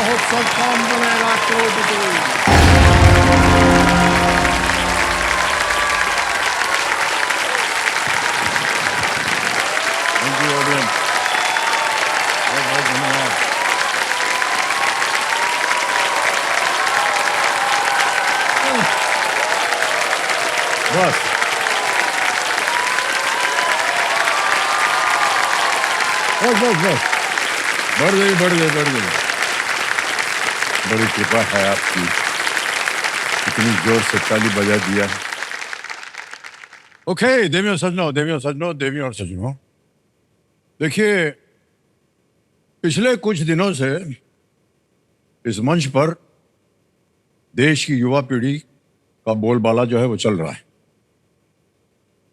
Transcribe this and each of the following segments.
महोत्सव कौन बनेगा करोड़पति। थैंक यू ऑडियंस, बहुत बहुत धन्यवाद। बस बस बस बस, बढ़ गई बढ़ गई बढ़ गई। बड़ी कृपा है आपकी, इतनी जोर से ताली बजा दिया। ओके देवियों सजनों, देवियों सजनों, देवियों और सजनों, देखिए पिछले कुछ दिनों से इस मंच पर देश की युवा पीढ़ी का बोलबाला जो है वो चल रहा है।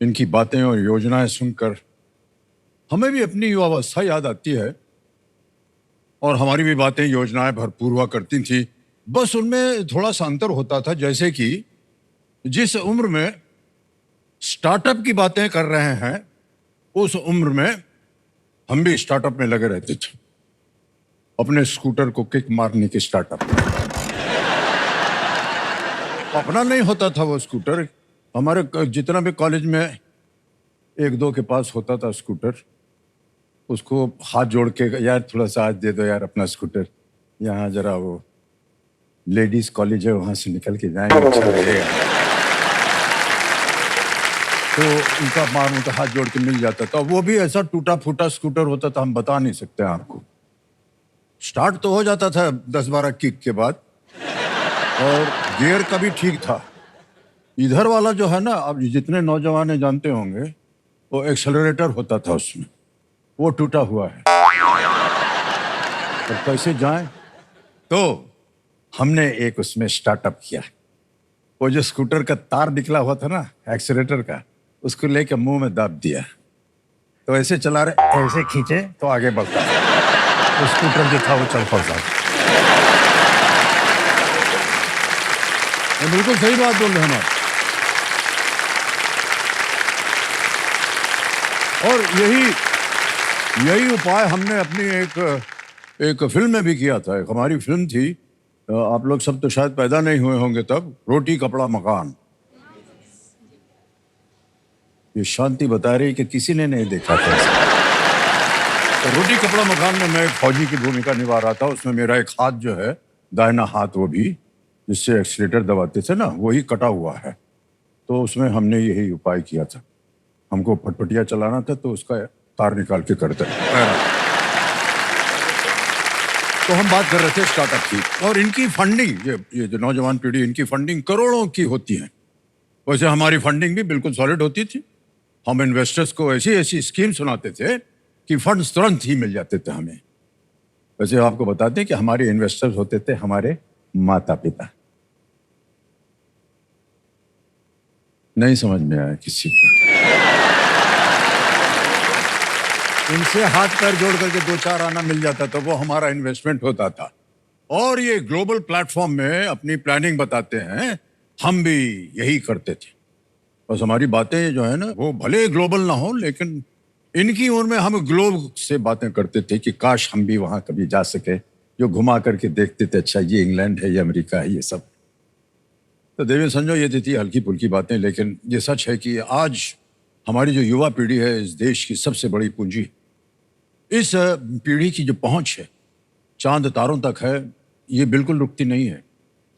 इनकी बातें और योजनाएं सुनकर हमें भी अपनी युवावस्था याद आती है और हमारी भी बातें योजनाएं भरपूर हुआ करती थी। बस उनमें थोड़ा सा अंतर होता था, जैसे कि जिस उम्र में स्टार्टअप की बातें कर रहे हैं उस उम्र में हम भी स्टार्टअप में लगे रहते थे, अपने स्कूटर को किक मारने के स्टार्टअप। अपना नहीं होता था वो स्कूटर, हमारे जितना भी कॉलेज में एक दो के पास होता था स्कूटर, उसको हाथ जोड़ के यार थोड़ा सा हाथ दे दो यार अपना स्कूटर, यहाँ जरा वो लेडीज कॉलेज है वहां से निकल के जाएंगे, अच्छा लगेगा। तो उनका हाथ जोड़ के मिल जाता था। वो भी ऐसा टूटा फूटा स्कूटर होता था, हम बता नहीं सकते आपको। स्टार्ट तो हो जाता था 10-12 किक के बाद और गियर का भी ठीक था। इधर वाला जो है ना, अब जितने नौजवान जानते होंगे, वो एक्सेलरेटर होता था उसमें, वो टूटा हुआ है। तो कैसे जाएं? तो हमने एक उसमें स्टार्टअप किया। वो जो स्कूटर का तार निकला हुआ था ना एक्सेलरेटर का, उसको लेके मुंह में दाब दिया, तो ऐसे चला रहे, ऐसे खींचे तो आगे बढ़ता, तो स्कूटर जो था वो चल पड़ता। बिल्कुल सही बात बोल रहे हैं आप। और यही उपाय हमने अपनी एक फिल्म में भी किया था। एक हमारी फिल्म थी, आप लोग सब तो शायद पैदा नहीं हुए होंगे तब, रोटी कपड़ा मकान। ये शांति बता रही कि किसी ने नहीं देखा था। तो रोटी कपड़ा मकान में मैं एक फौजी की भूमिका निभा रहा था। उसमें मेरा एक हाथ जो है, दाहिना हाथ, वो भी जिससे एक्सीलेटर दबाते थे ना, वही कटा हुआ है। तो उसमें हमने यही उपाय किया था। हमको फटफटिया चलाना था तो उसका तार निकाल के करते। तो हम बात कर रहे थे स्टार्टअप की, और इनकी फंडिंग, ये जो नौजवान पीढ़ी, इनकी फंडिंग करोड़ों की होती है। वैसे हमारी फंडिंग भी बिल्कुल सॉलिड होती थी। हम इन्वेस्टर्स को ऐसी ऐसी स्कीम सुनाते थे कि फंड्स तुरंत ही मिल जाते थे हमें। वैसे आपको बताते हैं कि हमारे इन्वेस्टर्स होते थे हमारे माता पिता। नहीं समझ में आया किसी को? इनसे हाथ पैर जोड़ करके 2-4 आना मिल जाता तो वो हमारा इन्वेस्टमेंट होता था। और ये ग्लोबल प्लेटफॉर्म में अपनी प्लानिंग बताते हैं, हम भी यही करते थे। बस हमारी बातें जो है ना, वो भले ग्लोबल ना हो, लेकिन इनकी उम्र में हम ग्लोब से बातें करते थे कि काश हम भी वहां कभी जा सके, जो घुमा करके देखते थे, अच्छा ये इंग्लैंड है, ये अमेरिका है, ये सब। तो देवी संजो, ये थी हल्की फुल्की बातें, लेकिन ये सच है कि आज हमारी जो युवा पीढ़ी है, इस देश की सबसे बड़ी पूंजी। इस पीढ़ी की जो पहुंच है चांद तारों तक है, ये बिल्कुल रुकती नहीं है,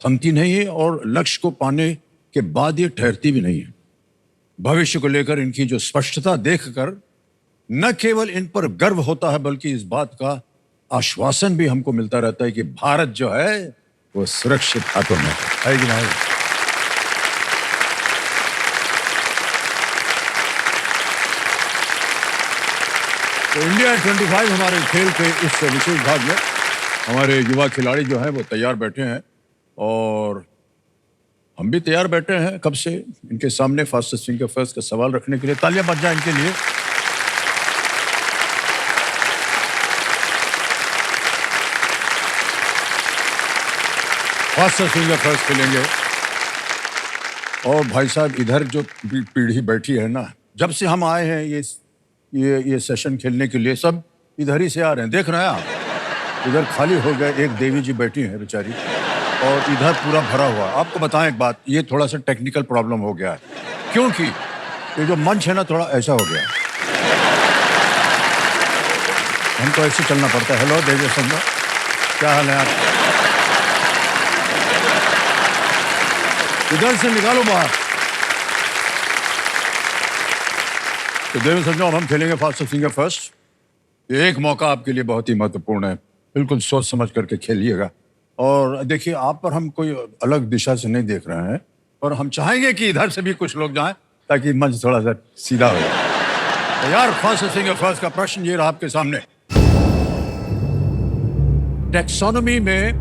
थमती नहीं है, और लक्ष्य को पाने के बाद ये ठहरती भी नहीं है। भविष्य को लेकर इनकी जो स्पष्टता देखकर न केवल इन पर गर्व होता है, बल्कि इस बात का आश्वासन भी हमको मिलता रहता है कि भारत जो है वो सुरक्षित हाथों में है कि नहीं? तो इंडिया 25 हमारे खेल के इस विशेष भाग में हमारे युवा खिलाड़ी जो हैं वो तैयार बैठे हैं, और हम भी तैयार बैठे हैं कब से इनके सामने फास्टेस्ट फिंगर फर्स्ट का सवाल रखने के लिए। तालियां बज जाए इनके लिए। फास्टेस्ट फिंगर फर्स्ट खेलेंगे। और भाई साहब, इधर जो पीढ़ी बैठी है ना, जब से हम आए हैं ये सेशन खेलने के लिए, सब इधर ही से आ रहे हैं, देख रहे हैं आप। इधर खाली हो गया, एक देवी जी बैठी हैं बेचारी, और इधर पूरा भरा हुआ है। आपको बताएं एक बात, ये थोड़ा सा टेक्निकल प्रॉब्लम हो गया है, क्योंकि ये जो मंच है ना थोड़ा ऐसा हो गया है। हमको ऐसे चलना पड़ता है। हेलो देवी संध्या, क्या हाल है आप? इधर से निकालो बाहर। तो देवी संध्या, अब हम खेलेंगे फास्ट सिंगर फर्स्ट। ये एक मौका आपके लिए बहुत ही महत्वपूर्ण है, बिल्कुल सोच समझ करके खेलिएगा। और देखिए, आप पर हम कोई अलग दिशा से नहीं देख रहे हैं, और हम चाहेंगे कि इधर से भी कुछ लोग जाएं ताकि मंच थोड़ा सा सीधा हो जाए। तो यार, फास्ट सिंगर फर्स्ट का प्रश्न ये रहा आपके सामने। टैक्सोनॉमी में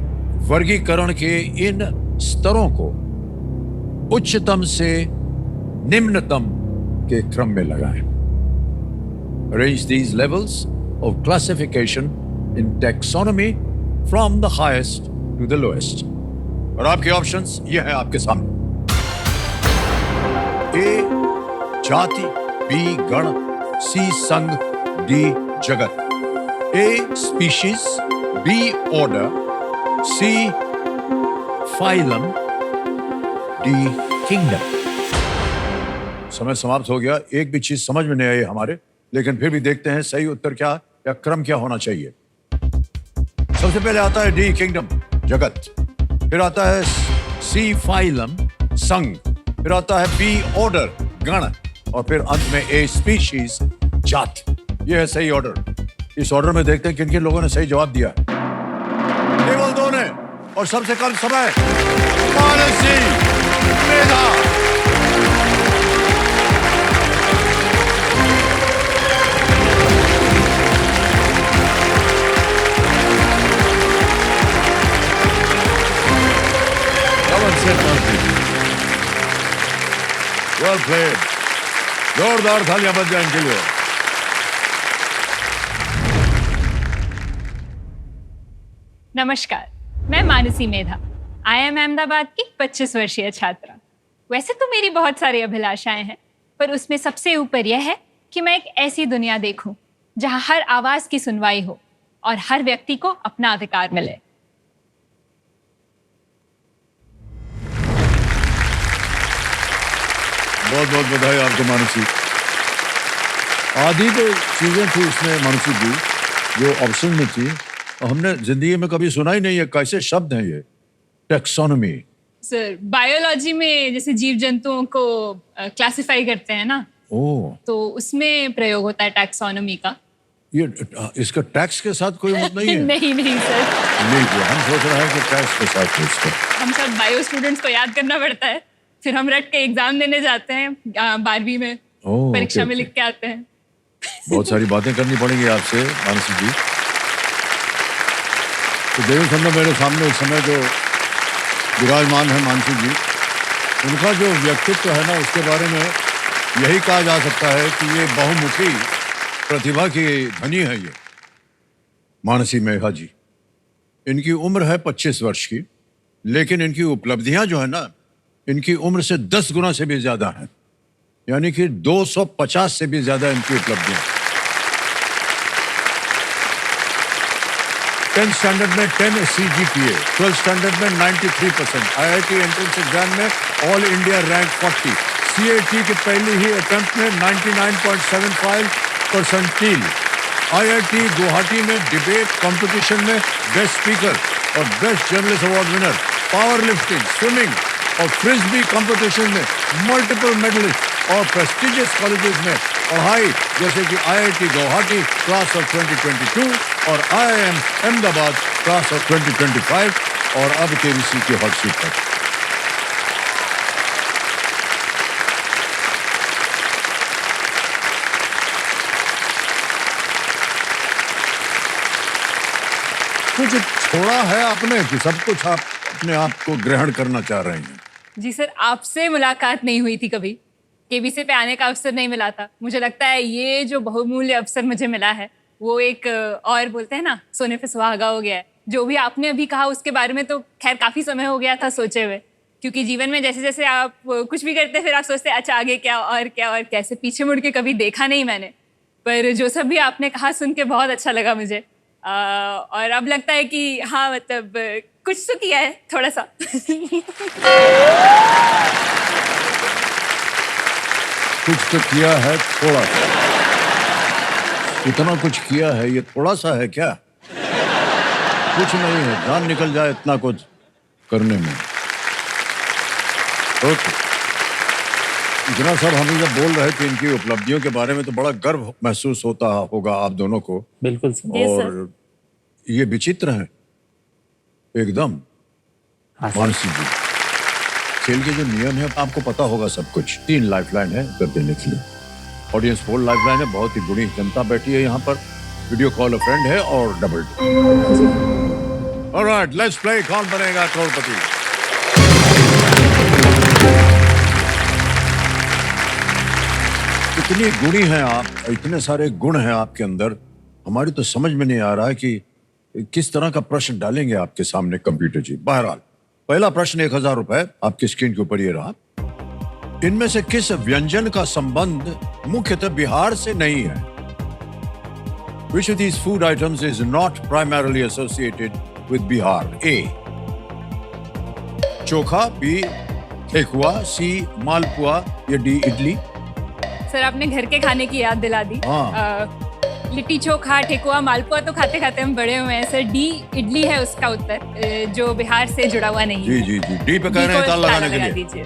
वर्गीकरण के इन स्तरों को उच्चतम से निम्नतम के क्रम में लगाएं। Arrange these levels of classification in taxonomy from the highest to the lowest. और आपके ऑप्शंस ये हैं आपके सामने। ए जाति, बी गण, सी संघ, डी जगत। ए स्पीशीज, बी ऑर्डर, सी फाइलम, डी किंगडम। समय समाप्त हो गया। एक भी चीज समझ में नहीं आई हमारे, लेकिन फिर भी देखते हैं सही उत्तर क्या या क्रम क्या होना चाहिए। सबसे पहले आता है डी किंगडम, जगत। फिर आता है सी फाइलम, संघ। फिर आता है बी ऑर्डर, गण। और फिर अंत में ए स्पीशीज, जाति। यह है सही ऑर्डर। इस ऑर्डर में देखते हैं किन किन लोगों ने सही जवाब दिया। केवल दो ने, और सबसे कम समय, मानसी मेधा। Well played. जोरदार तालियां बज जाए इनके लिए। नमस्कार, मैं मानसी मेधा, IIM अहमदाबाद की 25 वर्षीय छात्रा। वैसे तो मेरी बहुत सारी अभिलाषाएं हैं, पर उसमें सबसे ऊपर यह है कि मैं एक ऐसी दुनिया देखूं जहां हर आवाज की सुनवाई हो और हर व्यक्ति को अपना अधिकार मिले। बहुत बहुत बधाई आपको मानसी। आधी तो चीजें थी इसमें मानसी जी जो ऑप्शन में थी, और हमने जिंदगी में कभी सुना ही नहीं है। कैसे शब्द है ये टैक्सोनॉमी? सर, बायोलॉजी में जैसे जीव जंतुओं को क्लासिफाई करते हैं ना, तो उसमें प्रयोग होता है टैक्सोनॉमी का। ये इसका टैक्स के साथ कोई मतलब नहीं है? नहीं नहीं सर, नहीं, हम सोच रहे हैं कि टैक्स के साथ है इसका। हम सब बायो स्टूडेंट्स को याद करना पड़ता है, फिर हम रट के एग्जाम देने जाते हैं 12वीं में, परीक्षा में लिख के आते हैं। बहुत सारी बातें करनी पड़ेंगी आपसे मानसी जी। तो देवी संध्या मेरे सामने इस समय जो विराजमान है मानसी जी, उनका जो व्यक्तित्व है ना, उसके बारे में यही कहा जा सकता है कि ये बहुमुखी प्रतिभा की धनी है। ये मानसी मेधा जी, इनकी उम्र है 25 वर्ष की, लेकिन इनकी उपलब्धियां जो है ना, इनकी उम्र से 10 गुना से भी ज्यादा है, यानी कि 250 से भी ज्यादा इनकी उपलब्धियां। 10th स्टैंडर्ड में 10 CGPA, 12th स्टैंडर्ड में 93%, IIT एंट्रेंस एग्जाम में ऑल इंडिया रैंक 40, CAT की पहली ही अटेम्प्ट में 99.75 परसेंटील, IIT गुवाहाटी में डिबेट कंपटीशन में बेस्ट स्पीकर और best journalist award winner, power lifting, swimming और फ्रिस्बी कंपटीशन में मल्टीपल मेडलिस्ट और प्रेस्टिजियस कॉलेजेस में पढ़ाई, जैसे कि IIT गुवाहाटी क्लास ऑफ 2022 और IIM अहमदाबाद क्लास ऑफ 2025, और अब KBC की हॉट सीट पर। कुछ छोड़ा है आपने कि सब कुछ आप अपने आप को ग्रहण करना चाह रहे हैं? जी सर, आपसे मुलाकात नहीं हुई थी कभी, केबीसी पे आने का अवसर नहीं मिला था। मुझे लगता है ये जो बहुमूल्य अवसर मुझे मिला है वो एक, और बोलते हैं ना, सोने पे सुहागा हो गया है। जो भी आपने अभी कहा उसके बारे में तो खैर काफी समय हो गया था सोचे हुए, क्योंकि जीवन में जैसे जैसे आप कुछ भी करते फिर आप सोचते अच्छा आगे क्या और क्या और कैसे, पीछे मुड़ के कभी देखा नहीं मैंने। पर जो सब भी आपने कहा सुन के बहुत अच्छा लगा मुझे। और अब लगता है कि हाँ मतलब कुछ तो किया है थोड़ा सा। कुछ तो किया है थोड़ा सा। इतना कुछ किया है, ये थोड़ा सा है क्या? कुछ नहीं है, जान निकल जाए इतना कुछ करने में। ओके, इतना सब हम जब बोल रहे थे इनकी उपलब्धियों के बारे में तो बड़ा गर्व महसूस होता होगा आप दोनों को। बिल्कुल सर। Yes, sir. और ये विचित्र है एकदम। हाँ सर। मानसी जी, खेल के जो नियम है आपको पता होगा सब कुछ। 3 लाइफलाइन है कर देने के लिए। ऑडियंस 4 लाइफलाइन है, बहुत ही बुरी जनता बैठी है यहाँ पर। वीडियो कॉल अ फ्रेंड है और डबल। ऑलराइट, लेट्स प्ले कौन बनेगा करोड़पति। इतनी गुणी हैं आप, इतने सारे गुण हैं आपके अंदर, हमारी तो समझ में नहीं आ रहा है कि किस तरह का प्रश्न डालेंगे आपके सामने कंप्यूटर जी। बहरहाल, पहला प्रश्न 1000 रुपए आपकी स्क्रीन के ऊपर ये रहा। इनमें से किस व्यंजन का संबंध मुख्यतः बिहार से नहीं है? Which of these food items is not primarily associated with Bihar? A. Chokha, B. Thekua, C. मालपुआ या D. इडली? सर आपने घर के खाने की याद दिला दी। हाँ। लिट्टी चोखा, ठेकुआ, मालपुआ तो खाते खाते हम बड़े हुए हैं सर। डी इडली है उसका उत्तर, जो बिहार से जुड़ा हुआ नहीं जी है। जी जी, डी पे कह रहे हैं ताला लगाने के लगा लिए। दीजिए।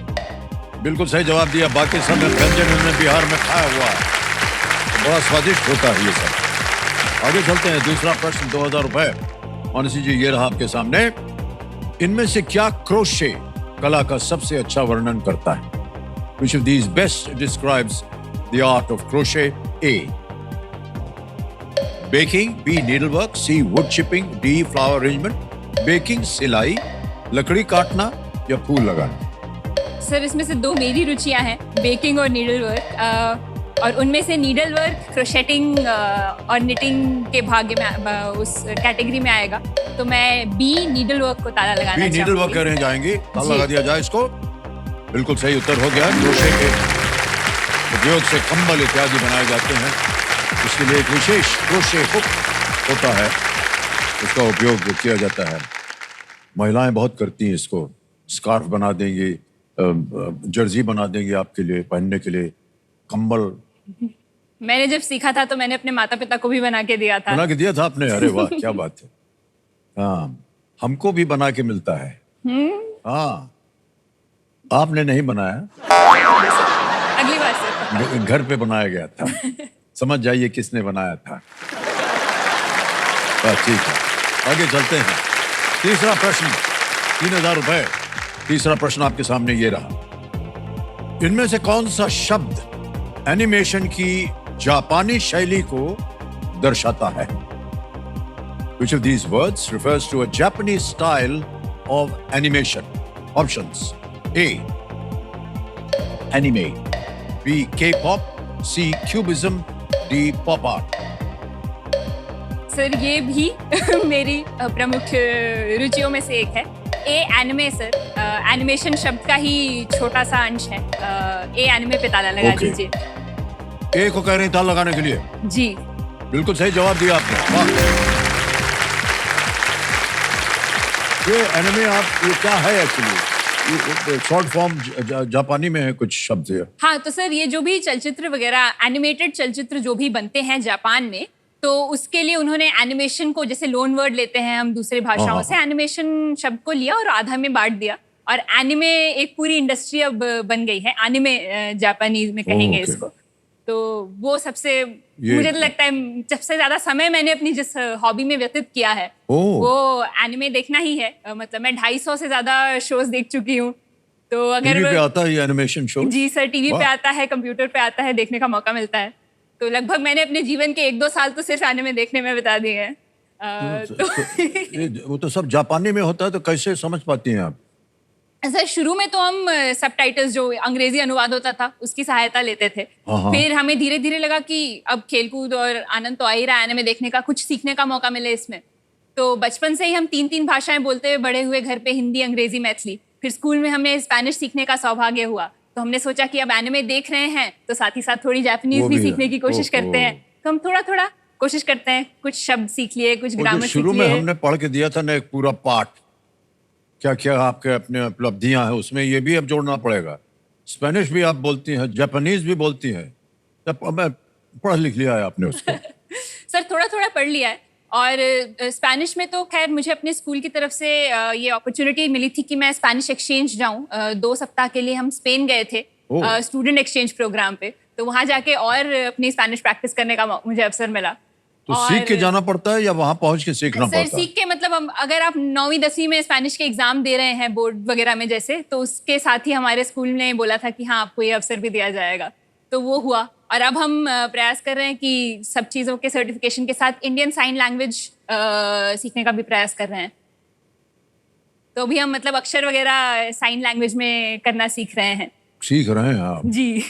बिल्कुल सही जवाब दिया। बाकी सब व्यंजन उन्होंने बिहार में खाया हुआ है, तो बड़ा स्वादिष्ट होता है ये सब। आगे चलते हैं, दूसरा प्रश्न 2000 रुपए। मानसी जी ये रहा आपके सामने। इनमें से क्या क्रोशे कला का सबसे अच्छा वर्णन करता है? Which of these best describes the art of crochet? A. Baking, B. Needlework, C. Wood chipping, D. Flower arrangement. Baking सिलाई, लकड़ी काटना या फूल लगाना? सर इसमें से 2 मेरी रुचियां हैं, बेकिंग और नीडल वर्क। और उनमें से नीडल वर्क क्रोशेटिंग और निटिंग के भाग्य में उस कैटेगरी में आएगा, तो मैं बी नीडल वर्क को ताला लगाना बी नीडल वर्क कर रहे जाएंगे, ताला लगा दिया जाए इसको। बिल्कुल सही उत्तर हो गया। क्रोशे के उपयोग से कंबल इत्यादि बनाए जाते हैं, इसके लिए एक विशेष क्रोशे हुक होता है, उसका उपयोग किया जाता है। महिलाएं बहुत करती हैं इसको। स्कार्फ बना देंगी, जर्सी बना देंगे आपके लिए पहनने के लिए, कंबल। मैंने जब सीखा था तो मैंने अपने माता पिता को भी बना के दिया था। बना के दिया था आपने? अरे वाह, क्या बात है। हाँ, हमको भी बना के मिलता है। हाँ, आपने नहीं बनाया, अगली बार से घर पे बनाया गया था। समझ जाइए किसने बनाया था। ठीक है, आगे चलते हैं। तीसरा प्रश्न 3000 रुपए। तीसरा प्रश्न आपके सामने ये रहा। इनमें से कौन सा शब्द एनिमेशन की जापानी शैली को दर्शाता है? Which of these words refers to a Japanese style of animation? Options: A. Anime, B. K-pop, C. Cubism, D. Pop art. Sir ये भी मेरी प्रमुख रुचियों में से एक है। ए एनिमे सर, एनिमेशन शब्द का ही छोटा सा अंश है। ए एनिमे पे ताला लगा Okay. दीजिए। ए को कह रहे हैं ताला लगाने के लिए। जी बिल्कुल सही जवाब दिया आपने। वाह। ये एनिमे आप, ये क्या है एक्चुअली? शॉर्ट फॉर्म जापानी में है कुछ शब्द है। हाँ, तो सर ये जो भी चलचित्र वगैरह, एनिमेटेड चलचित्र जो भी बनते हैं जापान में, तो उसके लिए उन्होंने एनिमेशन को, जैसे लोन वर्ड लेते हैं हम दूसरे भाषाओं से, एनिमेशन शब्द को लिया और आधा में बांट दिया, और एनिमे एक पूरी इंडस्ट्री अब बन गई है। एनिमे जापानीज में कहेंगे Okay. इसको। तो वो सबसे, मुझे तो लगता है सबसे ज्यादा समय मैंने अपनी जिस हॉबी में व्यतीत किया है वो एनिमे देखना ही है। मतलब मैं 250 से ज्यादा शोज देख चुकी हूँ। तो अगर टीवी पे आता है ये एनिमेशन शो? जी सर, टीवी पे वाह। आता है, कंप्यूटर पे आता है, देखने का मौका मिलता है। तो लगभग मैंने अपने जीवन के 1-2 साल तो सिर्फ एनिमे देखने में बिता दिए हैं। वो तो सब जापानी में होता है, तो कैसे समझ पाती हैं आप? सर शुरू में तो हम सबटाइटल्स, जो अंग्रेजी अनुवाद होता था, उसकी सहायता लेते थे। हाँ। फिर हमें धीरे धीरे लगा कि अब खेलकूद और आनंद तो आ ही रहा है एनिमे देखने का, कुछ सीखने का मौका मिले इसमें। तो बचपन से ही हम 3-3 भाषाएं बोलते हुए बड़े हुए घर पे, हिंदी, अंग्रेजी, मैथिली। फिर स्कूल में हमें स्पेनिश सीखने का सौभाग्य हुआ, तो हमने सोचा कि अब एनिमे देख रहे हैं तो साथ ही साथ थोड़ी जापानीज वो भी भी है। सीखने की कोशिश ओहो। करते हैं। तो हम थोड़ा थोड़ा कोशिश करते हैं, कुछ शब्द सीख लिए, कुछ वो जो ग्रामर सीख शुरू में लिए। हमने पढ़ के दिया था ना एक पूरा पाठ, क्या क्या आपके अपने उपलब्धियां हैं, उसमें ये भी अब जोड़ना पड़ेगा। स्पेनिश भी आप बोलती हैं, जापानीज भी बोलती हैं, अब मैं पढ़ लिख लिया है आपने उसको। सर थोड़ा थोड़ा पढ़ लिया है। और स्पेनिश में तो खैर मुझे अपने स्कूल की तरफ से ये अपॉर्चुनिटी मिली थी कि मैं स्पेनिश एक्सचेंज जाऊं। 2 सप्ताह के लिए हम स्पेन गए थे ओह। स्टूडेंट एक्सचेंज प्रोग्राम पे, तो वहां जाके और अपनी स्पेनिश प्रैक्टिस करने का मुझे अवसर मिला। तो और सीख के जाना पड़ता है या वहां पहुंच के सीखना सर पड़ता है? सीख के मतलब हम अगर आप 9वीं 10वीं में स्पेनिश के एग्जाम दे रहे हैं बोर्ड वगैरह में जैसे, तो उसके साथ ही हमारे स्कूल ने बोला था कि हाँ आपको ये अवसर भी दिया जाएगा, तो वो हुआ। और अब हम प्रयास कर रहे हैं कि सब चीज़ों के सर्टिफिकेशन के साथ इंडियन साइन लैंग्वेज सीखने का भी प्रयास कर रहे हैं। तो अभी हम मतलब अक्षर वगैरह साइन लैंग्वेज में करना सीख रहे हैं। सीख रहे हैं आप? जी।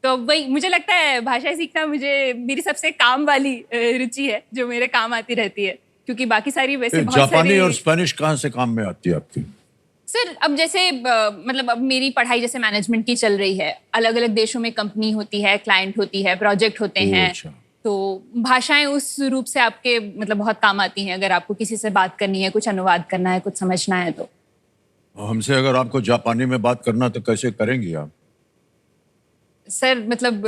तो वही मुझे लगता है भाषाएं सीखना मेरी सबसे काम वाली रुचि है, जो मेरे काम आती रहती है, क्योंकि बाकी सारी वैसे बहुत जापानी सारी। और स्पेनिश कहाँ से काम में आती है आपकी? सर अब जैसे मतलब अब मेरी पढ़ाई जैसे मैनेजमेंट की चल रही है, अलग अलग देशों में कंपनी होती है, क्लाइंट होती है, प्रोजेक्ट होते ओह, हैं, अच्छा। तो भाषाएं उस रूप से आपके मतलब बहुत काम आती हैं। अगर आपको किसी से बात करनी है, कुछ अनुवाद करना है, कुछ समझना है तो। हमसे अगर आपको जापानी में बात करना तो कैसे करेंगी आप? सर मतलब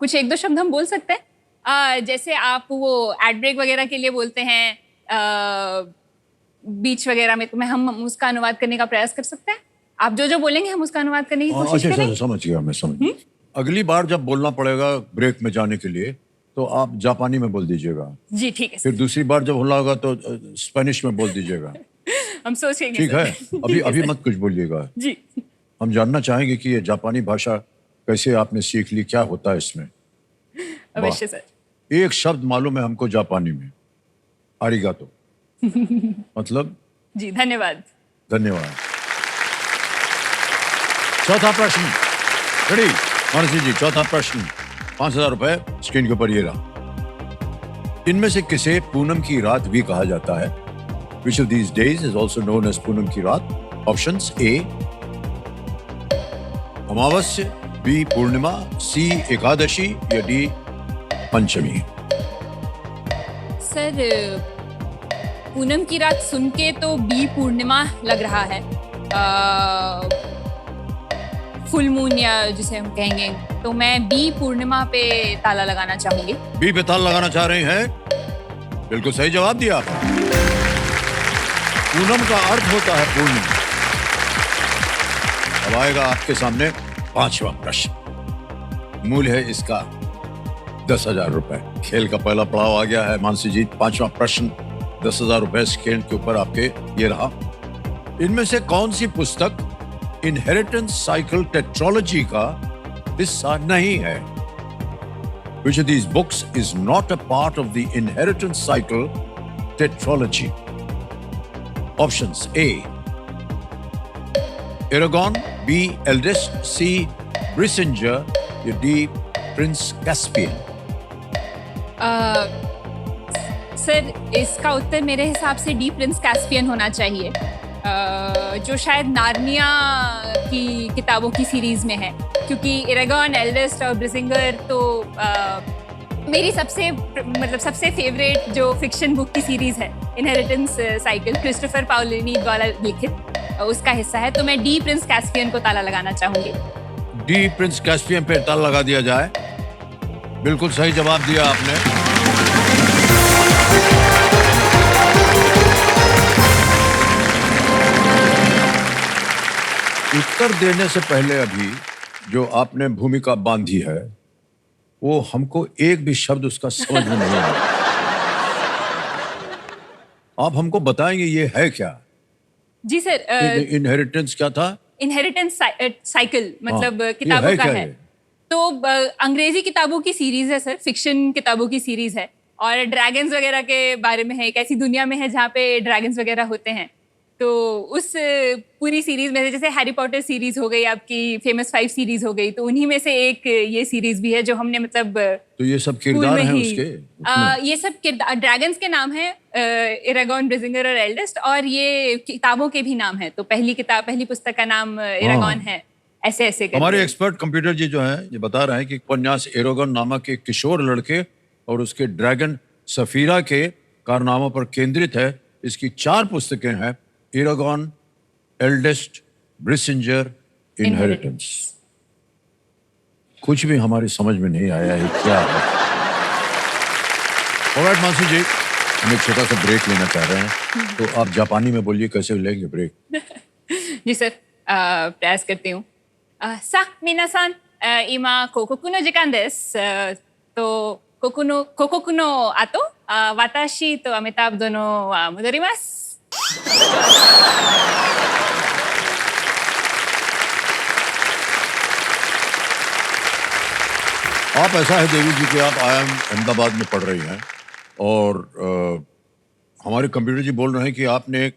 कुछ एक दो शब्द हम बोल सकते हैं। जैसे आप वो एड ब्रेक वगैरह के लिए बोलते हैं बीच वगैरह में, तो हम उसका अनुवाद करने का प्रयास कर सकते हैं। आप जो जो बोलेंगे हम उसका अनुवाद करने की कोशिश अच्छा अच्छा, करेंगे। समझ गया, मैं समझ गया। अगली बार जब बोलना पड़ेगा ब्रेक में जाने के लिए तो आप जापानी में बोल दीजिएगा, जी ठीक है फिर सर। दूसरी बार जब होना होगा तो स्पेनिश में बोल दीजिएगा। हम सोचेंगे ठीक सर। है? अभी ठीक है अभी सर। मत कुछ बोलिएगा। जी हम जानना चाहेंगे कि ये जापानी भाषा कैसे आपने सीख ली, क्या होता है इसमें। अवश्य सर। एक शब्द मालूम है हमको जापानी में, आरिगातो, मतलब जी धन्यवाद। धन्यवाद। चौथा प्रश्न रेडी मानसी जी? चौथा प्रश्न 5,000 रुपए स्क्रीन के ऊपर ये रहा। इनमें से किसे पूनम की रात भी कहा जाता है? Which of these days is also known as Poonam की रात? Options A Amavasya, B Purnima, C Ekadashi या D पंचमी। सर पूनम की रात सुन के तो बी पूर्णिमा लग रहा है। फुल मून या जिसे हम कहेंगे, तो मैं बी पूर्णिमा पे ताला लगाना चाहूंगी। बी पे ताला लगाना चाह रहे हैं? बिल्कुल सही जवाब दिया आपने। पूनम का अर्थ होता है पूर्णिमा। अब आएगा आपके सामने 5वां प्रश्न। मूल्य है इसका 10,000 रुपए। खेल का पहला पड़ाव आ गया है मानसी जी। 5वां प्रश्न 10,000 रुपए स्केल के ऊपर आपके ये रहा। इनमें से कौन सी पुस्तक इनहेरिटेंस साइकिल टेट्रोलॉजी का हिस्सा नहीं है? Which of these books is not a part of the inheritance cycle tetralogy? Options A Aragon, B Eldest, C Brissinger या D Prince Caspian। सर इसका उत्तर मेरे हिसाब से डी प्रिंस कैस्पियन होना चाहिए, जो शायद नार्निया की किताबों की सीरीज में है, क्योंकि एरागॉन, एल्डेस्ट और ब्रिसिंगर तो मेरी सबसे फेवरेट जो फिक्शन बुक की सीरीज है इनहेरिटेंस साइकिल, क्रिस्टोफर पाउलिनी द्वारा लिखित, उसका हिस्सा है। तो मैं डी प्रिंस कैस्पियन को ताला लगाना चाहूंगी। डी प्रिंस कैस्पियन पे ताला लगा दिया जाए। बिल्कुल सही जवाब दिया आपने। उत्तर देने से पहले अभी जो आपने भूमिका बांधी है वो हमको एक भी शब्द उसका समझ में नहीं आया। आप हमको बताएंगे ये है क्या? जी सर। इनहेरिटेंस क्या था? इनहेरिटेंस साइकिल मतलब ये किताबों है का क्या है। ये? तो अंग्रेजी किताबों की सीरीज है सर, फिक्शन किताबों की सीरीज है, और ड्रैगन्स वगैरह के बारे में है। एक ऐसी दुनिया में है जहाँ पे ड्रैगन्स वगैरह होते हैं। तो उस पूरी सीरीज में से जैसे हैरी पॉटर सीरीज हो गई, आपकी फेमस 5 सीरीज हो गई, तो उन्हीं में से एक ये सीरीज भी है जो हमने मतलब तो ये सब स्कूल किरदार में हैं ही उसके? ये सब ड्रैगन्स के नाम है, एरागॉन, ब्रिजिंगर और एल्डेस्ट, और ये किताबों के भी नाम है। तो पहली पुस्तक का नाम एरागॉन है, ऐसे करके। हमारे एक्सपर्ट कंप्यूटर जी जो हैं ये बता रहे हैं कि उपन्यास एरागॉन नामक एक किशोर लड़के और उसके ड्रैगन सफीरा के कारनामों पर केंद्रित है। इसकी 4 पुस्तकें हैं, इरागॉन, एल्डेस्ट, ब्रिसिंजर, इनहेरिटेंस। कुछ भी हमारी समझ में नहीं आया है क्या है। ऑलराइट मानसी जी, हम एक छोटा सा ब्रेक लेना चाह रहे हैं, तो आप जापानी में बोलिए कैसे लेंगे ब्रेक। जी सर, प्रयास करती हूँ। सा minasan, ima kokoku no jikan desu. तो कोकोकु नो आतो वाताशी तो अमिताभ दोनों मोदोरिमासु। आप ऐसा है देवी जी कि आप IIM अहमदाबाद में पढ़ रही हैं और हमारे कंप्यूटर जी बोल रहे हैं कि आपने एक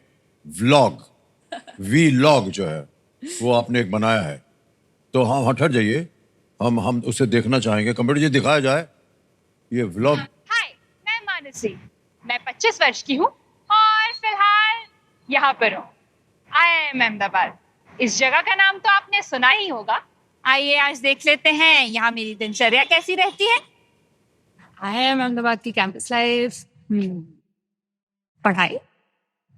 वीलॉग जो है वो आपने एक बनाया है, तो हम हट जाइए, हम उसे देखना चाहेंगे। कंप्यूटर जी दिखाया जाए ये व्लॉग। हाय, मैं मानसी, मैं 25 वर्ष की हूँ और फिलहाल यहाँ पर हूँ, IIM अहमदाबाद। इस जगह का नाम तो आपने सुना ही होगा। आइए आज देख लेते हैं यहाँ मेरी दिनचर्या कैसी रहती है। IIM अहमदाबाद की कैंपस लाइफ, पढ़ाई,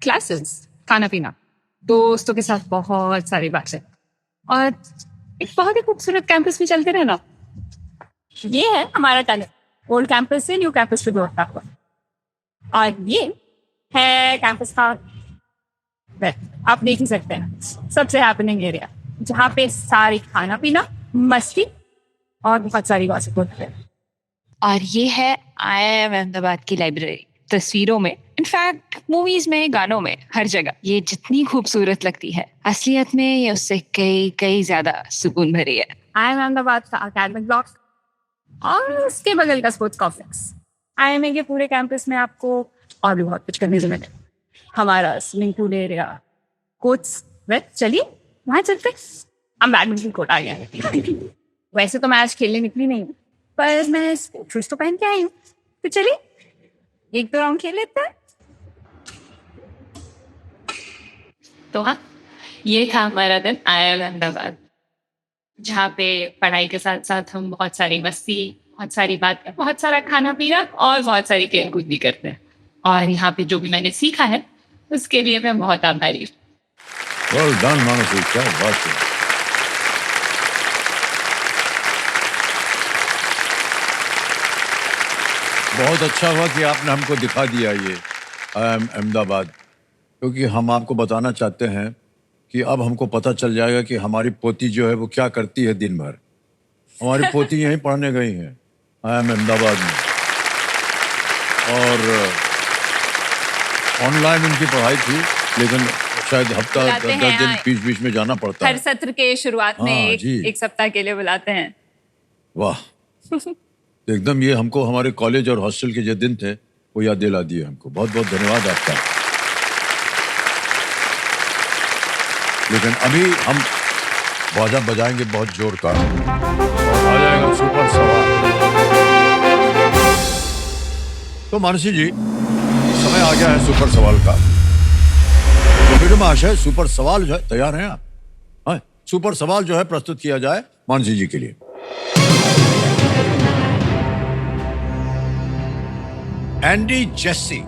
क्लासेस, खाना पीना, दोस्तों के साथ बहुत सारी बातें और एक बहुत ही खूबसूरत कैंपस में चलते रहना। ये है हमारा टनल, ओल्ड कैंपस से न्यू कैंपस पे जोड़ता हुआ। और ये है कैंपस का आप देख ही सकते हैं सबसे हैपनिंग एरिया, जहाँ पे सारी खाना पीना, मस्ती और बहुत सारी गॉसिप होती है। और ये है IIM अहमदाबाद की लाइब्रेरी। तस्वीरों में, इनफैक्ट मूवीज में, गानों में, हर जगह ये जितनी खूबसूरत लगती है, असलियत में ये उससे कई ज्यादा सुकून भरी है। IIM अहमदाबाद का अकेडमिक ब्लॉक और उसके बगल का स्पोर्ट्स कॉम्प्लेक्स। IIM के पूरे कैंपस में आपको और भी बहुत कुछ करने को मिले। हमारा स्विमिंग पूल एरिया, कोर्ट्स, चलिए वहाँ चलते। हम बैडमिंटन कोर्ट आ गए। वैसे तो मैं आज खेलने निकली नहीं हूँ, पर मैं शूज तो पहन के आई हूँ, तो चलिए एक दो राउंड खेल लेते हैं। तो हाँ, ये था हमारा दिन IIM अहमदाबाद, जहाँ पे पढ़ाई के साथ साथ हम बहुत सारी मस्ती, बहुत सारी बातें, बहुत सारा खाना पीना और बहुत सारी खेल कूद भी करते हैं। और यहाँ पे जो भी मैंने सीखा है उसके लिए मैं बहुत आभारी हूँ। Well done, मानसी, क्या बात है। बहुत अच्छा हुआ कि आपने हमको दिखा दिया ये IIM अहमदाबाद, क्योंकि हम आपको बताना चाहते हैं कि अब हमको पता चल जाएगा कि हमारी पोती जो है वो क्या करती है दिन भर। हमारी पोती यहीं पढ़ने गई हैं IIM अहमदाबाद में, और ऑनलाइन उनकी पढ़ाई थी, लेकिन शायद हफ्ता 10 दिन बीच में जाना पड़ता है। हर सत्र के शुरुआत में एक सप्ताह के लिए बुलाते हैं। वाह। तो एकदम ये हमको हमारे कॉलेज और हॉस्टल के जो दिन थे वो याद दिला दिए हमको। बहुत बहुत धन्यवाद आपका। लेकिन अभी हम बाजा बजाएंगे बहुत जोर का, और आ जाएगा सुपर सवाल। तो मानसी जी, समय आ गया है सुपर सवाल का। तो फिर महाशय, सुपर सवाल जो है, तैयार हैं आप? हाँ, सुपर सवाल जो है प्रस्तुत किया जाए मानसी जी के लिए। एंडी जेसी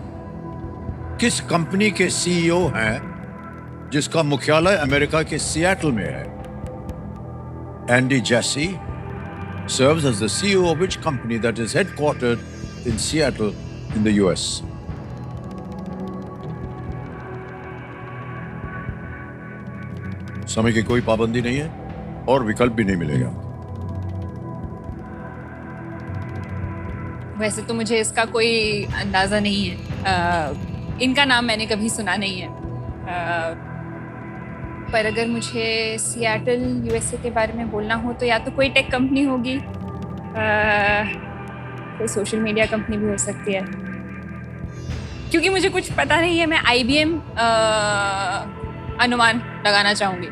किस कंपनी के CEO हैं जिसका मुख्यालय अमेरिका के सिएटल में है? Andy Jassy serves as the CEO of which company that is headquartered in Seattle in the US? समय की कोई पाबंदी नहीं है और विकल्प भी नहीं मिलेगा। वैसे तो मुझे इसका कोई अंदाजा नहीं है, इनका नाम मैंने कभी सुना नहीं है, पर अगर मुझे सिएटल USA के बारे में बोलना हो तो या तो कोई टेक कंपनी होगी, कोई सोशल मीडिया कंपनी भी हो सकती है। क्योंकि मुझे कुछ पता नहीं है, मैं IBM अनुमान लगाना चाहूंगी।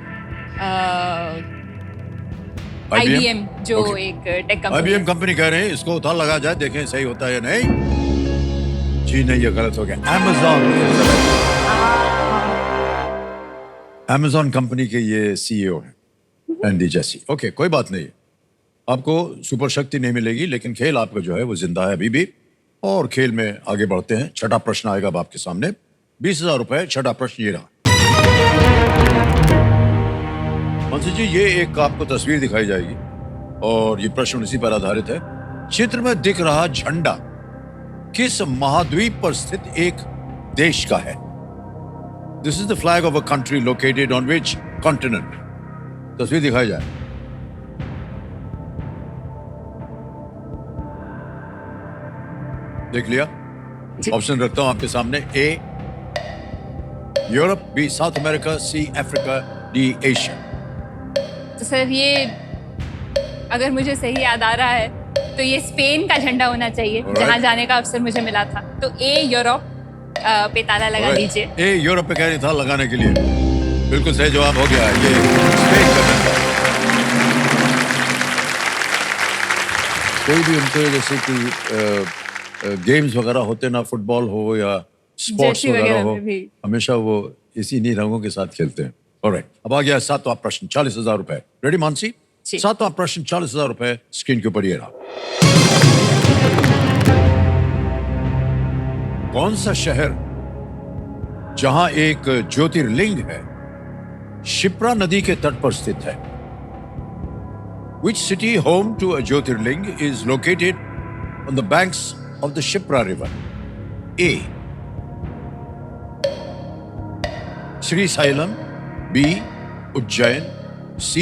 IBM जो एक टेक कंपनी। IBM कंपनी कह रहे हैं, इसको उतार लगा जाए, देखें सही होता है या नहीं। जी नहीं, ये गलत हो गया। Amazon कंपनी के ये CEO हैं एंडी जेसी। ओके, कोई बात नहीं, आपको सुपर शक्ति नहीं मिलेगी, लेकिन खेल आपका जो है वो जिंदा है अभी भी। और खेल में आगे बढ़ते हैं। छठा प्रश्न आएगा अब आपके सामने। 20,000 रुपए। छठा प्रश्न ये रहा। मंसी जी, ये एक आपको तस्वीर दिखाई जाएगी और ये प्रश्न इसी पर आधारित है। चित्र में दिख रहा झंडा किस महाद्वीप पर स्थित एक देश का है? This is the flag of a country located on which continent? तस्वीर दिखाई जाए। देख लिया? ऑप्शन रखता हूं आपके सामने। A Europe, B South America, C Africa, D Asia. तो सर ये अगर मुझे सही याद आ रहा है तो ये स्पेन का झंडा होना चाहिए, Alright. जहां जाने का अवसर मुझे मिला था। तो ए यूरोप पे ताला लगा दीजिए। ए यूरोप पे कह रही था लगाने के लिए। बिल्कुल सही जवाब हो गया। ये स्पेन का झंडा। कोई भी उनके जैसे कि गेम्स वगैरह होते ना, फुटबॉल हो या स्पोर्ट्स जर्सी वगैरह वगैरह हो, में भी। हमेशा वो इसी इन्हीं रंगों के साथ खेलते हैं। ऑलराइट, अब आ गया सातवां प्रश्न। 40,000 रुपए। रेडी मानसी? जी। सातवां प्रश्न 40,000 रुपए स्क्रीन के ऊपर ये रहा। कौन सा शहर जहां एक ज्योतिर्लिंग है शिप्रा नदी के तट पर स्थित है? Which city home to a Jyotirling is located on the banks of the Shipra River? A. Sri Sailam, B. Ujjain, C.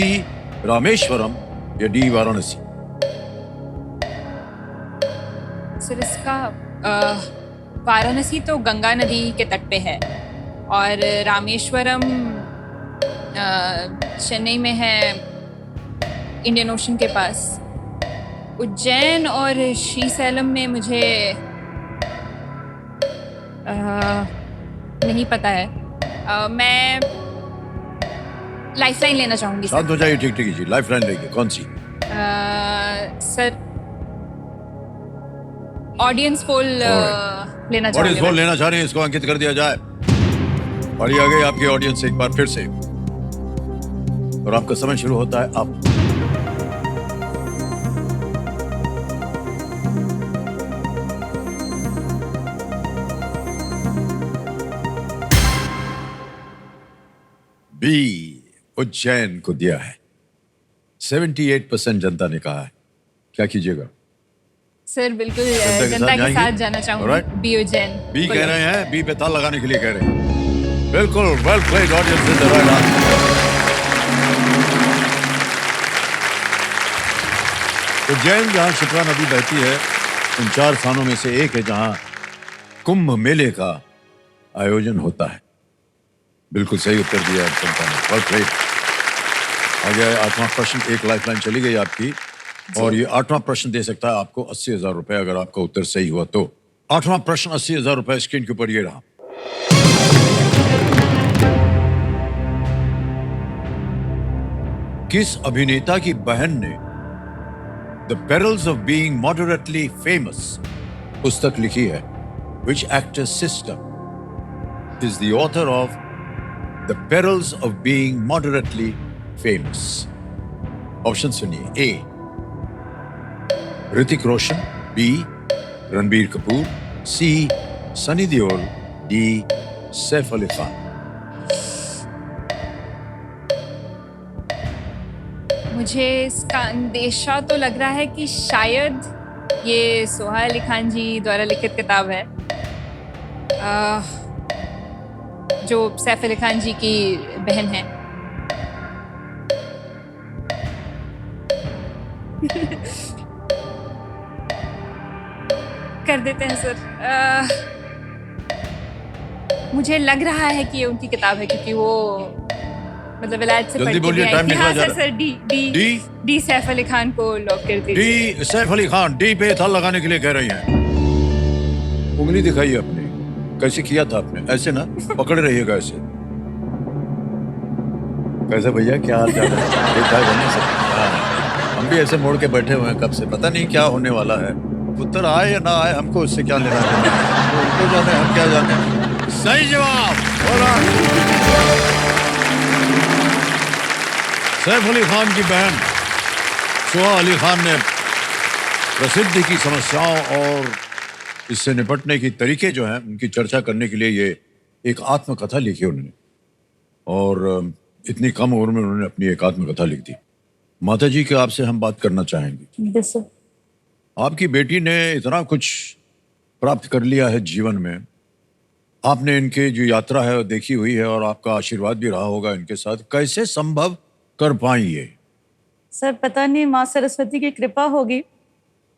Rameshwaram या D. वाराणसी? सर इसका वाराणसी तो गंगा नदी के तट पे है और रामेश्वरम चेन्नई में है, इंडियन ओशन के पास। उज्जैन और श्रीशैलम में मुझे नहीं पता है। मैं लाइफलाइन लेना चाहूंगी शांत सर। हो जाइए, ठीक ठीक जी। लाइफलाइन लेंगे। कौन सी? सर ऑडियंस पोल लेना ऑडियंस चाहूंगी पोल मैं। लेना चाह रहे हैं, इसको अंकित कर दिया जाए। और ये आ गई आपकी ऑडियंस एक बार फिर से, और आपका समय शुरू होता है अब। बी उज्जैन को दिया है। 78% जनता ने कहा है। क्या कीजिएगा? सर बिल्कुल जनता के जनता साथ के जाएंगे? साथ जाना चाहूंगी। Alright. बी उज्जैन। बी कह रहे हैं, बी पे ताला लगाने के लिए कह रहे हैं। बिल्कुल, well played audience is the right answer. Ujjain जहां शिप्रा नदी बहती है, उन 4 स्थानों में से एक है जहां कुंभ मेले का आयोजन होता है। बिल्कुल सही उत्तर दिया है जनता ने। Well played. आ गया है 8वां प्रश्न। एक लाइफलाइन चली गई आपकी, और ये 8वां प्रश्न दे सकता है आपको 80,000 रुपए अगर आपका उत्तर सही हुआ तो। 8वां प्रश्न 80,000 रुपए स्क्रीन के ऊपर ये रहा। किस अभिनेता की बहन ने the perils of being moderately famous पुस्तक लिखी है? Which actor's sister is the author of the perils of being moderately famous? Option सुनिए। A Hrithik Roshan, B Ranbir Kapoor, C Sunny Deol, D Saif Ali Khan. मुझे इसका अंदेशा तो लग रहा है कि शायद ये सोहा अली खान जी द्वारा लिखित किताब है, जो सैफ अली खान जी की बहन है। कर देते हैं सर। मुझे लग रहा है कि ये उनकी किताब है, क्योंकि वो मतलब विलायत से जल्दी पढ़ के बोलिए, भी आई टाइम थी। निकला हाँ जा सर, रहा है। Sir D D D? D Saif Ali Khan को लॉक कर दीजिए। डी सैफ अली खान। डी पे ताला लगाने के लिए कह रही हैं। उंगली दिखाइए अपनी। कैसे किया था आपने? ऐसे ना पकड़ रहिएगा ऐसे। कैसे भैया, क्या हाल चाल है? ठीक-ठाक है ना सब? हाँ, हम भी ऐसे मोड़ के बैठे हुए हैं कब से, पता नहीं क्या होने वाला है। उत्तर आए या ना आए, हमको उससे क्या लेना देना? तो उनको जाने, हम क्या जाने। सही जवाब। सैफ अली खान की बहन सोहा अली खान ने प्रसिद्धि की समस्याओं और इससे निपटने की तरीके जो हैं उनकी चर्चा करने के लिए ये एक आत्मकथा लिखी उन्होंने। और इतनी कम उम्र में उन्होंने अपनी एक आत्मकथा लिख दी। माता जी के आपसे हम बात करना चाहेंगे। Yes sir. आपकी बेटी ने इतना कुछ प्राप्त कर लिया है जीवन में, आपने इनके जो यात्रा है वो देखी हुई है और आपका आशीर्वाद भी रहा होगा इनके साथ, कैसे संभव कर पाई ये? सर पता नहीं, माँ सरस्वती की कृपा होगी।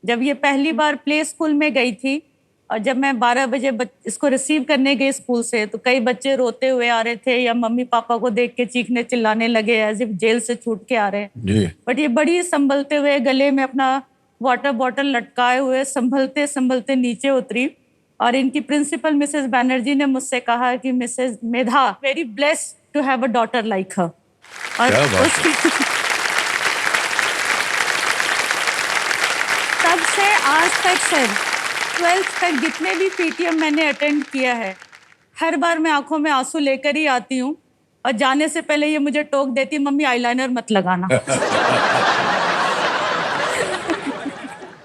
जब ये पहली बार प्ले स्कूल में गई थी और जब मैं 12 बजे इसको रिसीव करने गई स्कूल से, तो कई बच्चे रोते हुए आ रहे थे या मम्मी पापा को देख के चीखने चिल्लाने लगे एज इफ जेल से छूट के आ रहे हैं। जी। बट ये बड़ी संभलते हुए गले में अपना वाटर बॉटल लटकाए हुए संभलते संभलते नीचे उतरी। और इनकी प्रिंसिपल मिसेस बैनर्जी ने मुझसे कहा कि Mrs Medha very blessed to have a daughter like her. और क्या बात है। तब से आज तक सर 12th तक जितने भी पीटीएम मैंने अटेंड किया है, हर बार मैं आंखों में आंसू लेकर ही आती हूँ। और जाने से पहले ये मुझे टोक देती, मम्मी आईलाइनर मत लगाना।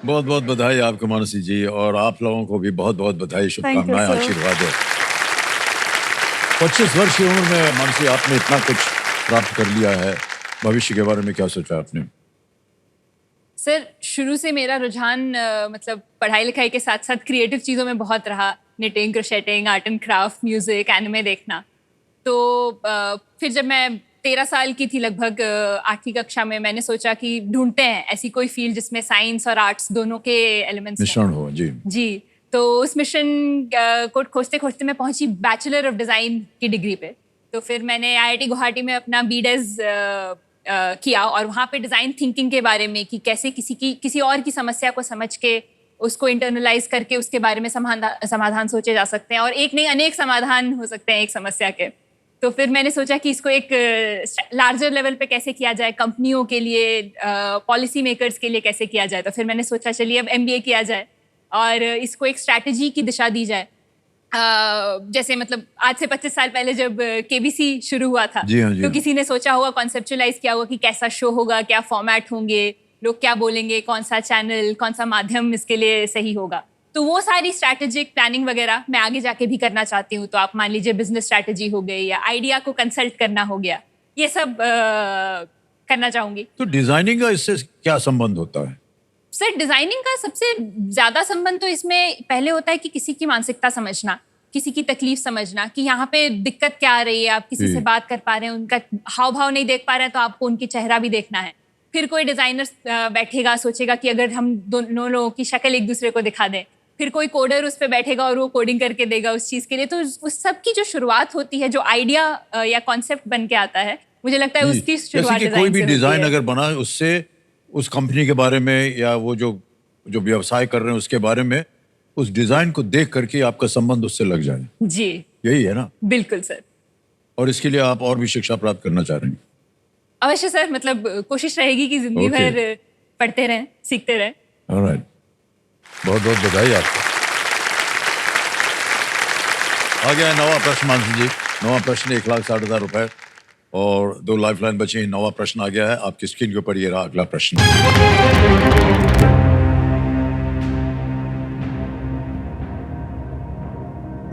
बहुत बहुत बधाई आपको मानसी जी, और आप लोगों को भी बहुत बहुत बधाई, शुभकामनाएं, sir. आशीर्वाद है। 25 वर्ष की उम्र में मानसी आपने इतना कुछ प्राप्त कर लिया है, भविष्य के बारे में क्या सोचा आपने? सर शुरू से मेरा रुझान मतलब पढ़ाई लिखाई के साथ साथ क्रिएटिव चीज़ों में बहुत रहा। Knitting, crocheting, art and craft, music, anime देखना। तो फिर जब मैं 13 साल की थी लगभग, 8वीं कक्षा में, मैंने सोचा कि ढूंढते हैं ऐसी कोई फील्ड जिसमें साइंस और आर्ट्स दोनों के एलिमेंट्स मिश्रण हो। जी जी। तो उस मिशन को खोजते खोजते मैं पहुंची बैचलर ऑफ डिज़ाइन की डिग्री पे। तो फिर मैंने IIT गुवाहाटी में अपना बीडेज किया और वहाँ पे डिज़ाइन थिंकिंग के बारे में कि कैसे किसी और की समस्या को समझ के उसको इंटरनलाइज करके उसके बारे में समाधान सोचे जा सकते हैं, और एक नहीं अनेक समाधान हो सकते हैं एक समस्या के। तो फिर मैंने सोचा कि इसको एक लार्जर लेवल पे कैसे किया जाए, कंपनियों के लिए, पॉलिसी मेकर्स के लिए कैसे किया जाए। तो फिर मैंने सोचा चलिए अब MBA किया जाए और इसको एक स्ट्रैटेजी की दिशा दी जाए। जैसे मतलब आज से 25 साल पहले जब KBC शुरू हुआ था, जी हाँ, जी तो हाँ। किसी ने सोचा होगा, कॉन्सेप्चुलाइज किया होगा कि कैसा शो होगा, क्या फॉर्मेट होंगे, लोग क्या बोलेंगे, कौन सा चैनल, कौन सा माध्यम इसके लिए सही होगा। तो वो सारी स्ट्रैटेजिक प्लानिंग वगैरह मैं आगे जाके भी करना चाहती हूँ। तो आप मान लीजिए बिजनेस स्ट्रैटेजी हो गई या आइडिया को कंसल्ट करना हो गया, ये सब करना चाहूंगी। तो डिजाइनिंग का इससे क्या संबंध होता है? सर डिजाइनिंग का सबसे ज्यादा संबंध तो इसमें पहले होता है कि किसी की मानसिकता समझना, किसी की तकलीफ समझना कि यहाँ पे दिक्कत क्या आ रही है। आप किसी से बात कर पा रहे हैं, उनका हाव भाव नहीं देख पा रहे हैं, तो आपको उनकी चेहरा भी देखना है। फिर कोई डिजाइनर बैठेगा, सोचेगा कि अगर हम दोनों लोगों की शक्ल एक दूसरे को दिखा दें। फिर कोई कोडर उस पर बैठेगा और वो कोडिंग करके देगा उस चीज के लिए। तो उस सब की जो शुरुआत होती है, जो आइडिया या कॉन्सेप्ट बन के आता है, मुझे लगता है उसकी शुरुआत जैसे कि कोई भी डिजाइन अगर बना, उससे उस कंपनी के बारे में या वो जो व्यवसाय कर रहे हैं उसके बारे में, उस डिजाइन को देख करके आपका संबंध उससे लग जाए। जी यही है ना? बिल्कुल सर। और इसके लिए आप और भी शिक्षा प्राप्त करना चाह रहे हैं? अवश्य सर, मतलब कोशिश रहेगी कि जिंदगी Okay. भर पढ़ते रहें, सीखते रहें। ऑलराइट, बहुत बहुत बधाई आपको। आ गया है नवा प्रश्न मानसी जी। नवा प्रश्न 1,60,000 रुपए और 2 लाइफलाइन बची। नवा प्रश्न आ गया है आपकी स्क्रीन के ऊपर। ये रहा अगला प्रश्न।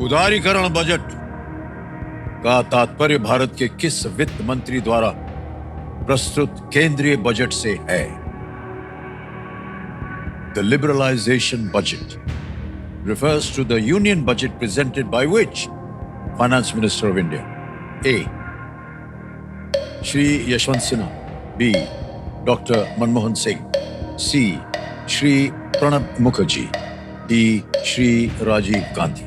उदारीकरण बजट का तात्पर्य भारत के किस वित्त मंत्री द्वारा प्रस्तुत केंद्रीय बजट से है? The liberalization budget refers to the union budget presented by which Finance Minister of India? A. Shri Yashwant Sinha. B. Dr. Manmohan Singh. C. Shri Pranab Mukherjee. D. Shri Rajiv Gandhi.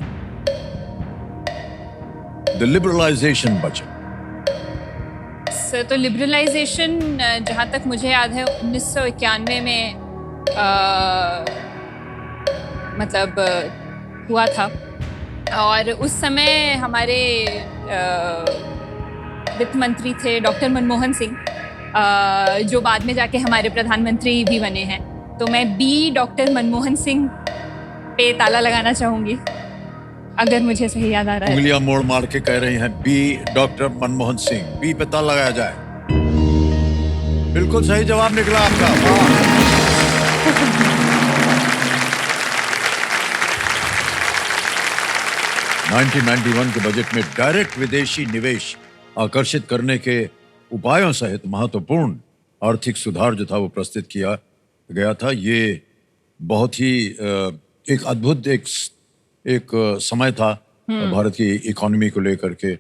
The liberalization budget. Sir तो liberalisation जहाँ तक मुझे याद है 1991 में मतलब हुआ था, और उस समय हमारे वित्त मंत्री थे डॉक्टर मनमोहन सिंह, जो बाद में जाके हमारे प्रधानमंत्री भी बने हैं। तो मैं B डॉक्टर मनमोहन सिंह पे ताला लगाना चाहूँगी, अगर मुझे सही याद आ रहा है। उंगलियां मोड़ मार के कह रही हैं B doctor Manmohan Singh. B पे ताला लगाया जाए। बिल्कुल सही जवाब निकला आपका। वाह। 1991 के बजट में डायरेक्ट विदेशी निवेश आकर्षित करने के उपायों सहित महत्वपूर्ण आर्थिक सुधार जो था वो प्रस्तुत किया गया था। ये बहुत ही एक अद्भुत एक समय था भारत की इकोनॉमी को लेकर के,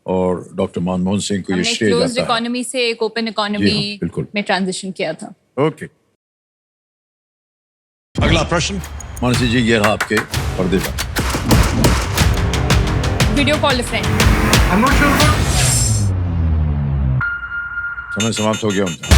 और डॉक्टर मनमोहन सिंह को ये हमने श्रेय क्लोज्ड जाता है। इकोनॉमी से एक ओपन जी इकोनॉमी हाँ, बिल्कुल। में ट्रांजिशन किया था। ओके, अगला प्रश्न मानसी जी, ये रहा आपके पर्दे पर। Video call friend. I'm not sure about समय समाप्त हो गया उनका।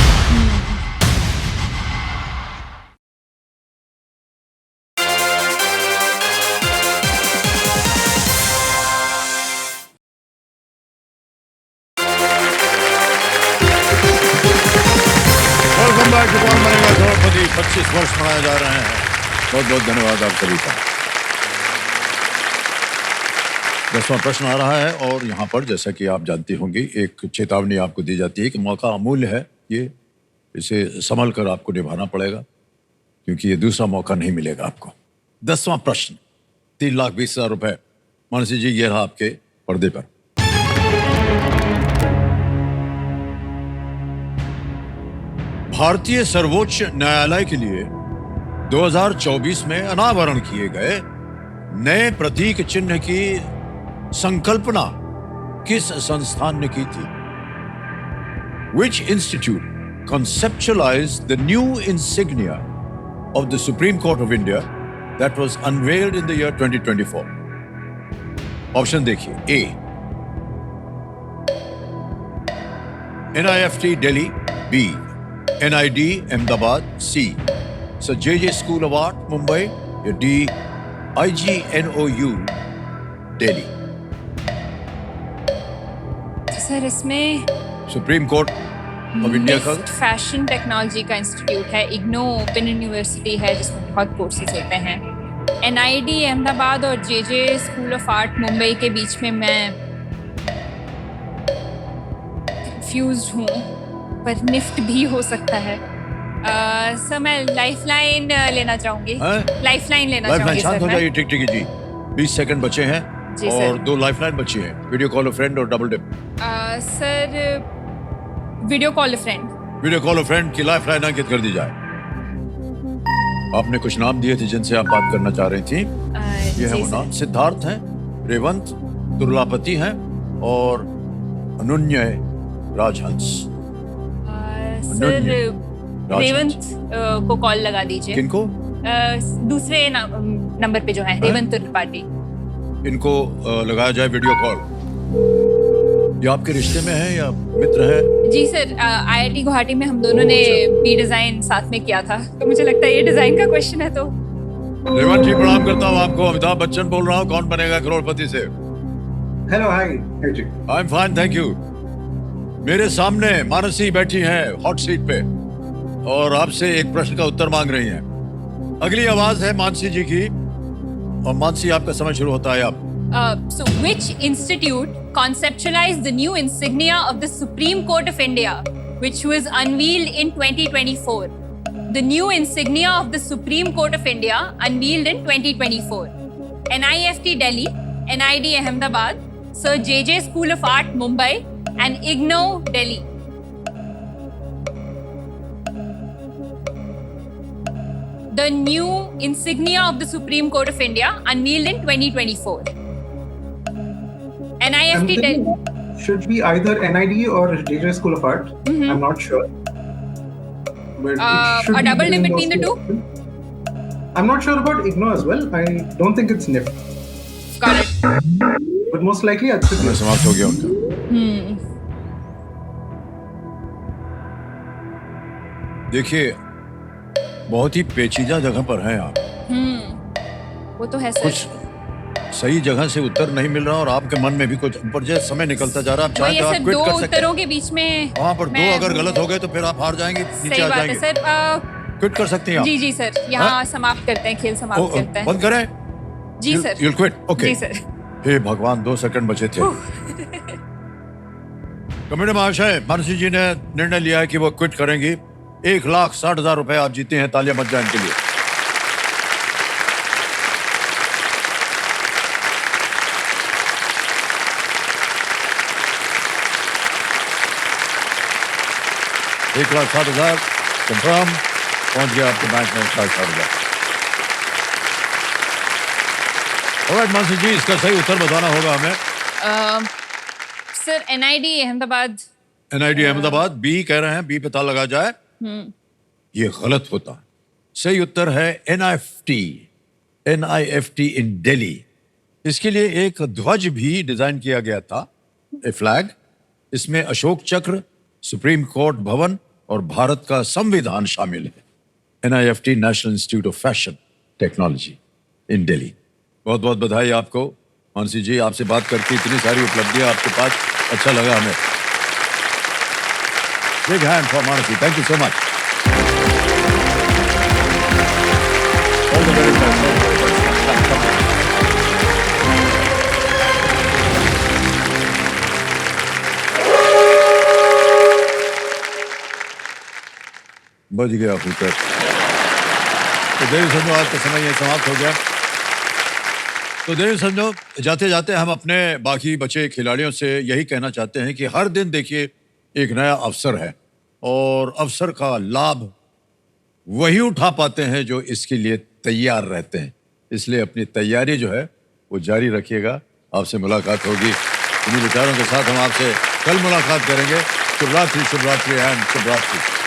वेलकम बैक टू कौन बनेगा करोड़पति। 25 वर्ष मनाए जा रहे हैं। बहुत बहुत धन्यवाद आप सभी का। 10वां प्रश्न आ रहा है और यहाँ पर जैसा कि आप जानती होंगी एक चेतावनी आपको दी जाती है कि मौका अमूल्य है, ये इसे संभल कर आपको निभाना पड़ेगा क्योंकि ये दूसरा मौका नहीं मिलेगा आपको। 10वां प्रश्न 3,20,000 रुपए। मानसी जी, ये रहा आपके पर्दे पर। भारतीय सर्वोच्च न्यायालय के लिए 2024 में अनावरण किए गए नए प्रतीक चिन्ह की संकल्पना किस संस्थान ने की थी? Which institute conceptualized the new insignia of the Supreme Court of India that was unveiled in the year 2024? Option देखिए। A, NIFT Delhi, B, NID Ahmedabad, C, Sir JJ School of Art Mumbai, या D, IGNOU Delhi? Sir इसमें supreme court of India का fashion technology का institute है, IGNOU open university है जिसमें बहुत courses होते हैं। NID अहमदाबाद और JJ school of art Mumbai के बीच में मैं कंफ्यूज्ड हूँ, पर निफ्ट भी हो सकता है। सर मैं लाइफलाइन लेना चाहूंगी। हैं? लाइफलाइन लेना लाइफलाइन चाहूंगी शांत सर हो मैं। जाइए, टिक टिक जी। 20 सेकंड बचे हैं जी, और सर। 2 लाइफलाइन बची हैं, वीडियो कॉल अ फ्रेंड और double dip. Sir video call friend. Video call a friend की लाइफलाइन अंकित कर दी जाए। आपने कुछ नाम दिए थे जिनसे आप बात करना चाह रही थी, ये है वो नाम। सिद्धार्थ हैं, रेवंत, दुर्लापति हैं और अनुन्य राजहंस। सर राजहंस। रेवंत को कॉल लगा दीजिए। किनको? दूसरे नंबर पे जो है रेवंत त्रिपाठी। इनको लगाया जाए वीडियो कॉल। ये आपके रिश्ते में है या मित्र है? जी सर, IIT गुवाहाटी में हम दोनों ने बी डिजाइन साथ में किया था, तो मुझे लगता है ये डिजाइन का क्वेश्चन है। तो रेवंत जी, प्रणाम करता हूँ आपको। अमिताभ बच्चन बोल रहा हूँ, कौन बनेगा करोड़पति से। Hello, hi. Hey, Ji. I am fine, thank you. मेरे सामने मानसी बैठी हैं हॉट सीट पे और आपसे एक प्रश्न का उत्तर मांग रही हैं। अगली आवाज है मानसी जी की, और मानसी आपका समय शुरू होता है। आप so which institute conceptualized the new insignia of the Supreme Court of India, which was unveiled in 2024? The new insignia of the Supreme Court of India unveiled in 2024. NIFT Delhi, NID Ahmedabad, Sir JJ School of Art Mumbai, and IGNOU Delhi. The new insignia of the Supreme Court of India unveiled in 2024. I'm NIFT Delhi. thinking should be either NID or JJ School of Art. I'm not sure. But it should a be double dip between between the those two. I'm not sure about IGNOU as well. I don't think it's NIFT. Got it. But most likely, I'd say समय NIFT. समाप्त हो गया उनका। देखिए, बहुत ही पेचीदा जगह पर हैं आप। वो तो है सर। कुछ सही जगह से उत्तर नहीं मिल रहा और आपके मन में भी कुछ ऊपर जैसे समय निकलता जा रहा है। आप वही चाहें तो है आप सर, क्विट दो कर सकते उत्तरों हैं। के बीच में वहाँ पर 2 मैं- अगर गलत हो गए तो फिर आप हार जाएंगे, नीचे सही आ बात है जाएंगे। सर। क्विट कर सकती हैं आप। जी जी सर, यहाँ हाँ? समाप्त करते हैं, खेल समाप्त करते हैं। बंद करें। जी सर। You'll quit? Okay. जी सर। हे भगवान, 2 सेकंड बचे थे। कमेटी महाशय, मानसी जी ने निर्णय लिया है कि वो क्विट करेंगी। 1,60,000 रुपए आप जीते हैं, तालियां बज जाए इनके लिए। 1,07,000 कंफर्म पहुंच गया आपके बैंक में 60,000। ऑलराइट मानसी जी, इसका सही उत्तर बताना होगा हमें। Sir NID Ahmedabad. NID Ahmedabad B कह रहे हैं, बी पता लगा जाए। ये गलत होता है। सही उत्तर है NIFT इन दिल्ली। इसके लिए एक ध्वज भी डिजाइन किया गया था, ए फ्लैग। इसमें अशोक चक्र, सुप्रीम कोर्ट भवन और भारत का संविधान शामिल है। NIFT national institute of fashion technology in Delhi. बहुत बहुत बधाई आपको मानसी जी, आपसे बात करके इतनी सारी उपलब्धियां आपके पास, अच्छा लगा हमें। Big hand for Mansi, thank you so much. All the very best. बच गया पुत्र। तो देवी समझो, आज का समय ये समाप्त हो गया। तो देवी समझो, जाते जाते हम अपने बाकी बचे खिलाड़ियों से यही कहना चाहते हैं कि हर दिन देखिए एक नया अवसर है, और अवसर का लाभ वही उठा पाते हैं जो इसके लिए तैयार रहते हैं। इसलिए अपनी तैयारी जो है वो जारी रखिएगा। आपसे मुलाकात होगी। इन्हीं विचारों के साथ हम आपसे कल मुलाकात करेंगे। शुभ रात्रि, शुभ रात्रि एंड शुभ रात्रि।